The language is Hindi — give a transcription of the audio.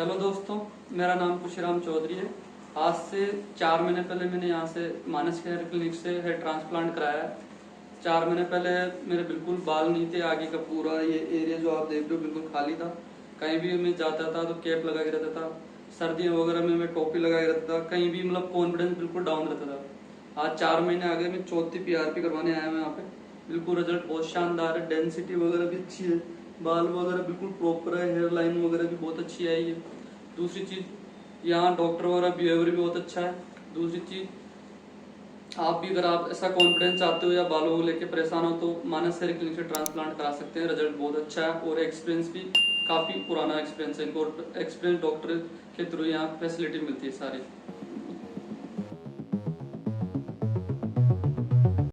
हेलो दोस्तों, मेरा नाम खुशीराम चौधरी है। आज से 4 महीने पहले मैंने यहाँ से मानस हेयर क्लिनिक से हेयर ट्रांसप्लांट कराया है। 4 महीने पहले मेरे बिल्कुल बाल नहीं थे, आगे का पूरा ये एरिया जो आप देख रहे हो बिल्कुल खाली था। कहीं भी मैं जाता था तो कैप लगा के रहता था, सर्दियाँ वगैरह में मैं टोपी लगा के रहता था, कहीं भी मतलब कॉन्फिडेंस बिल्कुल डाउन रहता था। आज 4 महीने आगे मैं चौथी PRP करवाने आया हूँ यहाँ पे। बिल्कुल रिजल्ट बहुत शानदार है, डेंसिटी वगैरह भी अच्छी है, बाल वगैरह बिल्कुल प्रॉपर है, हेयर लाइन वगैरह भी बहुत अच्छी आई है। दूसरी चीज यहाँ डॉक्टर वगैरह बिहेवियर भी बहुत अच्छा है। दूसरी चीज आप भी अगर आप ऐसा कॉन्फिडेंस चाहते हो या बालों को लेके परेशान हो तो मानस हेयर क्लिनिक से ट्रांसप्लांट करा सकते हैं। रिजल्ट बहुत अच्छा है और एक्सपीरियंस भी काफी पुराना एक्सपीरियंस है इनको। एक्सपीरियंस डॉक्टर के थ्रू यहाँ फैसिलिटी मिलती है सारी।